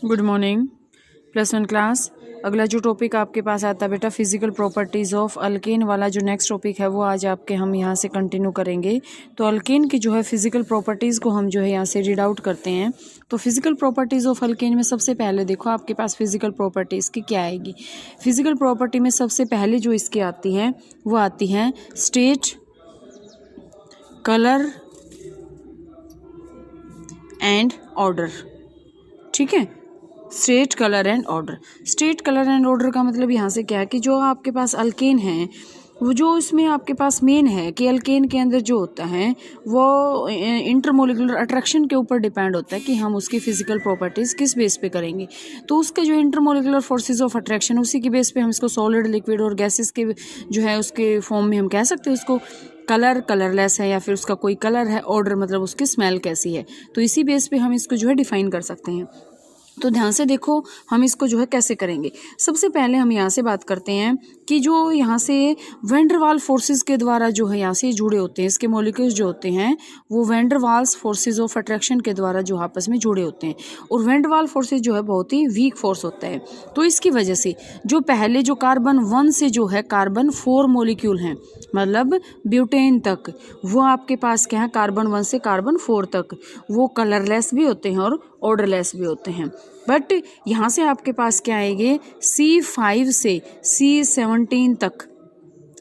Good morning +1 class. अगला जो topic आपके पास आता है बेटा फिजिकल प्रॉपर्टीज़ ऑफ अल्केन वाला जो नेक्स्ट टॉपिक है वो आज आपके हम यहाँ से कंटिन्यू करेंगे। तो अल्केन की जो है फिजिकल प्रॉपर्टीज़ को हम जो है यहाँ से रीड आउट करते हैं। तो फिजिकल प्रॉपर्टीज़ ऑफ अल्केन में सबसे पहले देखो आपके पास फिजिकल प्रॉपर्टीज़ की क्या आएगी। फिजिकल प्रॉपर्टी में सबसे पहले जो इसकी आती है वो आती है स्टेट, कलर एंड ऑर्डर। ठीक है, state, colour and order. State, colour and order का मतलब यहाँ से क्या है कि जो आपके पास अल्केन है वो जो इसमें आपके पास मेन है कि अल्केन के अंदर जो होता है वो इंटरमोलिकुलर अट्रैक्शन के ऊपर डिपेंड होता है कि हम उसकी फिजिकल प्रॉपर्टीज़ किस बेस पे करेंगे। तो उसके जो इंटरमोलिकुलर फोर्सेस ऑफ अट्रैक्शन उसी की बेस पे हम इसको सॉलिड, लिक्विड और गैसेस के जो है उसके फॉर्म में हम कह सकते हैं उसको कलर, कलरलेस है या फिर उसका कोई कलर है, ऑर्डर मतलब उसकी स्मेल कैसी है। तो इसी बेस पे हम इसको जो है डिफाइन कर सकते हैं। तो ध्यान से देखो हम इसको जो है कैसे करेंगे। सबसे पहले हम यहाँ से बात करते हैं कि जो यहाँ से वैन डर वाल्स फोर्सेस के द्वारा जो है यहाँ से जुड़े होते हैं, इसके मॉलिक्यूल्स जो होते हैं वो van der Waals forces of attraction के द्वारा जो आपस में जुड़े होते हैं। और वैन डर वाल्स फोर्सेस जो है बहुत ही वीक फोर्स होता है। तो इसकी वजह से जो पहले जो कार्बन 1 से जो है कार्बन 4 मॉलिक्यूल हैं, मतलब ब्यूटेन तक, वो आपके पास क्या है कार्बन 1 से कार्बन 4 तक वो कलरलेस भी होते हैं और ऑर्डरलेस भी होते हैं। बट यहाँ से आपके पास क्या आएंगे C5 से C17 तक,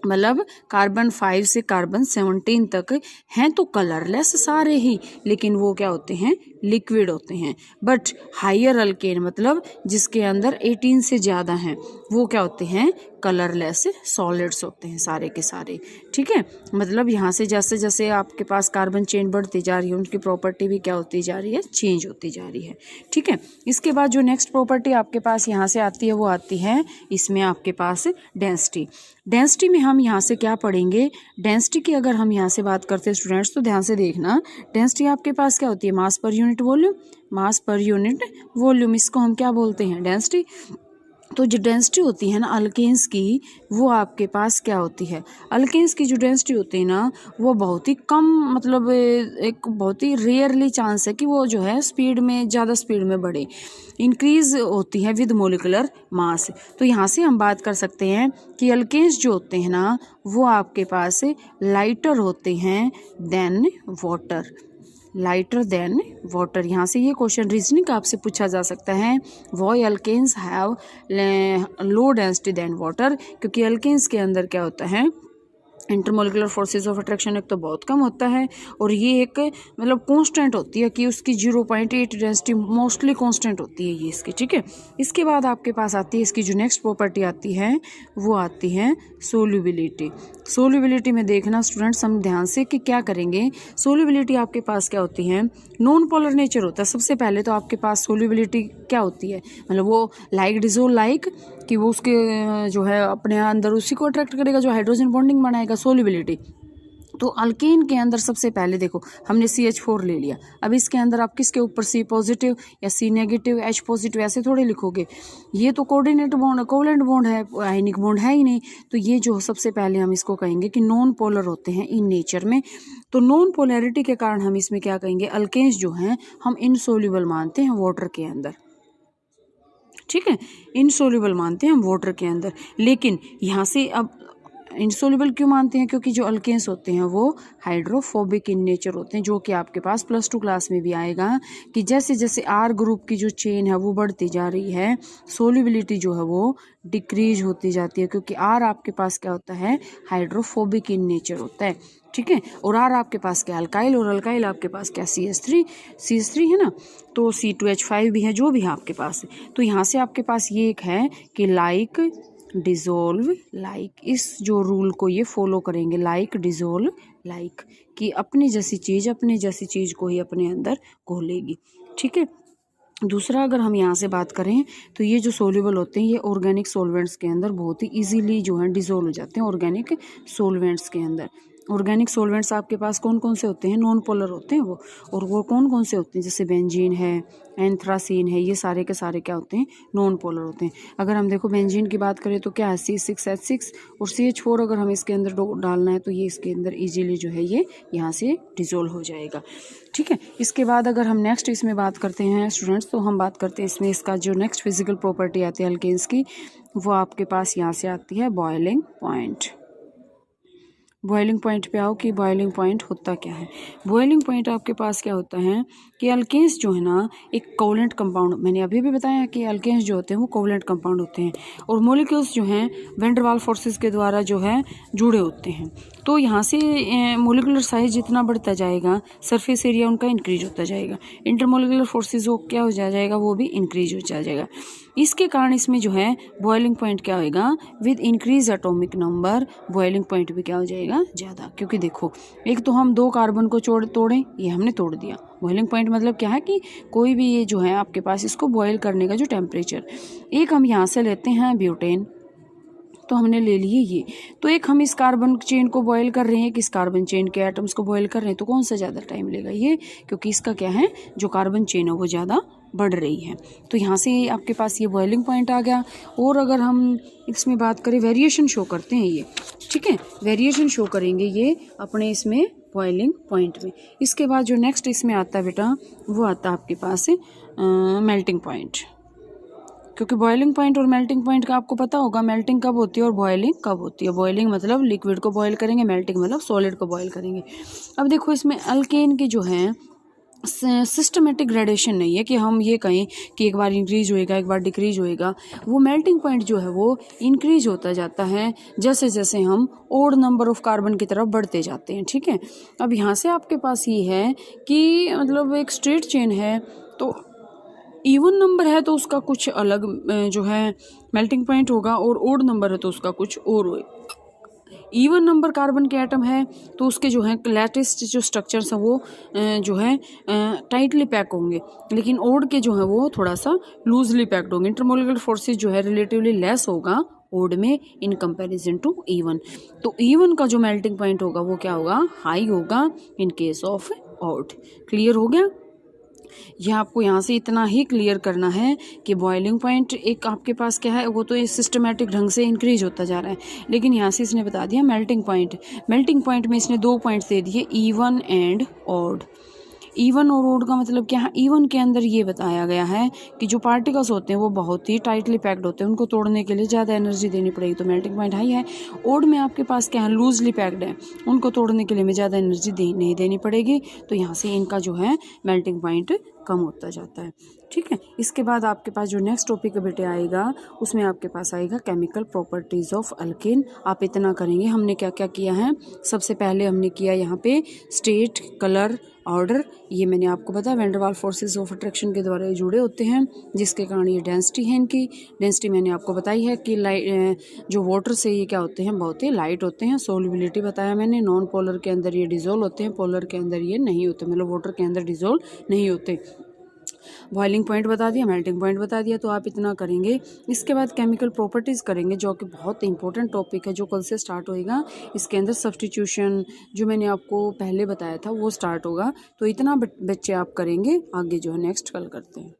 मतलब कार्बन 5 से कार्बन 17 तक हैं तो कलरलेस सारे ही, लेकिन वो क्या होते हैं लिक्विड होते हैं। बट हायर अल्केन मतलब जिसके अंदर 18 से ज़्यादा हैं वो क्या होते हैं कलरलेस सॉलिड्स होते हैं सारे के सारे। ठीक है, मतलब यहाँ से जैसे जैसे आपके पास कार्बन चेन बढ़ती जा रही है उनकी प्रॉपर्टी भी क्या होती जा रही है चेंज होती जा रही है। ठीक है, इसके बाद जो नेक्स्ट प्रॉपर्टी आपके पास यहाँ से आती है वो आती है इसमें आपके पास डेंसिटी। डेंसिटी में हम यहाँ से क्या पढ़ेंगे, डेंसिटी की अगर हम यहाँ से बात करते हैं स्टूडेंट्स तो ध्यान से देखना। डेंसिटी आपके पास क्या होती है मास पर यूनिट वॉल्यूम, मास पर यूनिट वॉल्यूम, इसको हम क्या बोलते हैं डेंसिटी। तो जो डेंसिटी होती है ना अल्केन्स की वो आपके पास क्या होती है, अल्केन्स की जो डेंसिटी होती है ना वो बहुत ही कम, मतलब एक बहुत ही रेयरली चांस है कि वो जो है स्पीड में ज़्यादा स्पीड में बढ़े, इंक्रीज होती है विद मोलिकुलर मास। तो यहाँ से हम बात कर सकते हैं कि अल्केन्स जो होते हैं ना वो आपके पास लाइटर होते हैं than water, lighter than water. यहाँ से ये क्वेश्चन रीजनिंग आपसे पूछा जा सकता है, why alkanes have low density than water, क्योंकि अल्केन्स के अंदर क्या होता है इंटरमोलिकुलर फोर्सेस ऑफ अट्रैक्शन एक तो बहुत कम होता है और ये एक मतलब कांस्टेंट होती है कि उसकी 0.8 डेंसिटी मोस्टली कांस्टेंट होती है ये इसकी। ठीक है, इसके बाद आपके पास आती है इसकी जो नेक्स्ट प्रॉपर्टी आती है वो आती है सोल्यूबिलिटी। सोल्यूबिलिटी में देखना स्टूडेंट्स हम ध्यान से कि क्या करेंगे। सोल्यूबिलिटी आपके पास क्या होती है नॉन पोलर नेचर होता है। सबसे पहले तो आपके पास सोल्यूबिलिटी क्या होती है, मतलब वो लाइक डिसोल्व लाइक कि वो उसके जो है अपने अंदर उसी को अट्रैक्ट करेगा जो हाइड्रोजन बॉन्डिंग बनाएगा, सोल्यूबिलिटी। तो अल्केन के अंदर सबसे पहले देखो हमने CH4 ले लिया, अब इसके अंदर आप किसके ऊपर C पॉजिटिव या C नेगेटिव H पॉजिटिव ऐसे थोड़े लिखोगे, ये तो कोऑर्डिनेट बॉन्ड कोवलेंट बॉन्ड है, आयनिक बॉन्ड है ही नहीं। तो ये जो सबसे पहले हम इसको कहेंगे कि नॉन पोलर होते हैं इन नेचर में। तो नॉन पोलैरिटी के कारण हम इसमें क्या कहेंगे इनसोल्युबल जो हैं हम इनसोल्युबल मानते हैं वाटर के अंदर। ठीक है, इनसोल्युबल मानते हैं हम वाटर के अंदर। लेकिन यहाँ से अब इनसोल्युबल क्यों मानते हैं, क्योंकि जो अल्केन्स होते हैं वो हाइड्रोफोबिक इन नेचर होते हैं, जो कि आपके पास +2 क्लास में भी आएगा कि जैसे जैसे R ग्रुप की जो चेन है वो बढ़ती जा रही है सोल्युबिलिटी जो है वो डिक्रीज होती जाती है, क्योंकि R आपके पास क्या होता है हाइड्रोफोबिक इन नेचर होता है। ठीक है, और R आपके पास क्या अल्काइल, और अल्काइल आपके पास क्या CH3 है ना, तो C2H5 भी है जो भी है आपके पास। तो यहाँ से आपके पास ये एक है कि लाइक डिसोल्व लाइक, इस जो रूल को ये फॉलो करेंगे लाइक डिसोल्व लाइक, कि अपनी जैसी चीज़ को ही अपने अंदर घोलेगी। ठीक है, दूसरा अगर हम यहाँ से बात करें तो ये जो सोल्यूबल होते हैं ये ऑर्गेनिक सॉल्वेंट्स के अंदर बहुत ही इजीली जो है डिसोल्व हो जाते हैं ऑर्गेनिक सॉल्वेंट्स के अंदर। ऑर्गेनिक सॉल्वेंट्स आपके पास कौन कौन से होते हैं, नॉन पोलर होते हैं वो। और वो कौन कौन से होते हैं, जैसे बेंजीन है, एंथ्रासीन है, ये सारे के सारे क्या होते हैं, नॉन पोलर होते हैं। अगर हम देखो बेंजीन की बात करें तो क्या है, C6H6 और CH4 अगर हमें इसके अंदर डालना है तो ये इसके अंदर इजीली जो है ये यहाँ से डिजोल्व हो जाएगा। ठीक है, इसके बाद अगर हम नेक्स्ट इसमें बात करते हैं स्टूडेंट्स, तो हम बात करते हैं इसमें इसका जो नेक्स्ट फिजिकल प्रॉपर्टी आती है अल्केन्स की, वो आपके पास यहाँ से आती है बॉइलिंग पॉइंट। बॉइलिंग पॉइंट पे आओ कि बॉइलिंग पॉइंट होता क्या है। बॉइलिंग पॉइंट आपके पास क्या होता है कि अल्केन्स जो है ना एक कोवलेंट कंपाउंड, मैंने अभी भी बताया कि अल्केन्स जो होते हैं वो कोवलेंट कंपाउंड होते हैं और मॉलिक्यूल्स जो हैं वैन डर वाल्स फोर्सेस के द्वारा जो है जुड़े होते हैं। तो यहाँ से मोलिकुलर साइज जितना बढ़ता जाएगा सरफेस एरिया उनका इंक्रीज होता जाएगा, इंटरमोलिकुलर फोर्सेस वो क्या हो जाएगा, वो भी इंक्रीज हो जाएगा। इसके कारण इसमें जो है बॉइलिंग पॉइंट क्या होएगा, with increase atomic number boiling point भी क्या हो जाएगा, ज़्यादा। क्योंकि देखो एक तो हम 2 कार्बन को तोड़ें, ये हमने तोड़ दिया। बॉइलिंग पॉइंट मतलब क्या है कि कोई भी ये जो है आपके पास इसको बॉयल करने का जो टेम्परेचर, एक हम यहाँ से लेते हैं ब्यूटेन, तो हमने ले लिए ये, तो एक हम इस कार्बन चेन को बॉयल कर रहे हैं, कि इस कार्बन चेन के एटम्स को बॉयल कर रहे हैं, तो कौन सा ज़्यादा टाइम लेगा ये, क्योंकि इसका क्या है जो कार्बन चेन है वो ज़्यादा बढ़ रही है। तो यहाँ से आपके पास ये बॉइलिंग पॉइंट आ गया। और अगर हम इसमें बात करें, वेरिएशन शो करते हैं ये, ठीक है, वेरिएशन शो करेंगे ये अपने इसमें बॉइलिंग पॉइंट में। इसके बाद जो नेक्स्ट इसमें आता है बेटा, वो आता है आपके पास मेल्टिंग पॉइंट। क्योंकि बॉइलिंग पॉइंट और मेल्टिंग पॉइंट का आपको पता होगा, मेल्टिंग कब होती है और बॉइलिंग कब होती है। बॉइलिंग मतलब लिक्विड को बॉयल करेंगे, मेल्टिंग मतलब सॉलिड को बॉयल करेंगे। अब देखो इसमें अल्केन की जो है सिस्टमेटिक ग्रेडेशन नहीं है कि हम ये कहें कि एक बार इंक्रीज होएगा एक बार डिक्रीज होएगा। वो मेल्टिंग पॉइंट जो है वो इंक्रीज होता जाता है जैसे जैसे हम ओड नंबर ऑफ कार्बन की तरफ बढ़ते जाते हैं। ठीक है, अब यहाँ से आपके पास ये है कि मतलब एक स्ट्रेट चेन है, तो इवन नंबर है तो उसका कुछ अलग जो है मेल्टिंग पॉइंट होगा, और ओड नंबर है तो उसका कुछ और होगा। इवन नंबर कार्बन के एटम है तो उसके जो है लेटेस्ट जो स्ट्रक्चर्स हैं वो जो है टाइटली पैक होंगे, लेकिन ओड के जो है वो थोड़ा सा लूजली पैक्ड होंगे। इंटरमोलिकुलर फोर्सेस जो है रिलेटिवली लेस होगा ओड में इन कंपैरिजन टू इवन। तो इवन का जो मेल्टिंग पॉइंट होगा वो क्या होगा, हाई होगा in case of odd. Clear हो गया? यह आपको यहाँ से इतना ही क्लियर करना है कि बॉइलिंग पॉइंट एक आपके पास क्या है, वो तो सिस्टमेटिक ढंग से इंक्रीज होता जा रहा है, लेकिन यहाँ से इसने बता दिया मेल्टिंग पॉइंट। मेल्टिंग पॉइंट में इसने 2 पॉइंट्स दे दिए, इवन एंड ऑड। इवन और ओड का मतलब क्या है, इवन के अंदर ये बताया गया है कि जो पार्टिकल्स होते हैं वो बहुत ही टाइटली पैक्ड होते हैं, उनको तोड़ने के लिए ज़्यादा एनर्जी देनी पड़ेगी, तो मेल्टिंग पॉइंट हाई है। ओड में आपके पास क्या है, लूजली पैक्ड है, उनको तोड़ने के लिए ज़्यादा एनर्जी नहीं देनी पड़ेगी, तो यहाँ से इनका जो है मेल्टिंग पॉइंट कम होता जाता है। ठीक है, इसके बाद आपके पास जो नेक्स्ट टॉपिक बेटे आएगा उसमें आपके पास आएगा केमिकल प्रॉपर्टीज़ ऑफ अल्केन। आप इतना करेंगे हमने क्या क्या किया है। सबसे पहले हमने किया यहाँ पे स्टेट, कलर, ऑर्डर। ये मैंने आपको बताया van der Waals forces of attraction के द्वारा ये जुड़े होते हैं, जिसके कारण ये डेंसिटी है। इनकी डेंसिटी मैंने आपको बताई है कि लाइट जो वाटर से ये क्या होते हैं, बहुत ही लाइट होते हैं। सोल्युबिलिटी बताया मैंने, नॉन पोलर के अंदर ये डिजोल्व होते हैं, पोलर के अंदर ये नहीं होते, मतलब वाटर के अंदर डिजोल्व नहीं होते। बॉइलिंग पॉइंट बता दिया, मेल्टिंग पॉइंट बता दिया, तो आप इतना करेंगे। इसके बाद केमिकल प्रॉपर्टीज़ करेंगे, जो कि बहुत इंपॉर्टेंट टॉपिक है, जो कल से स्टार्ट होएगा। इसके अंदर सब्स्टिट्यूशन जो मैंने आपको पहले बताया था वो स्टार्ट होगा, तो इतना बच्चे आप करेंगे। आगे जो है नेक्स्ट कल करते हैं।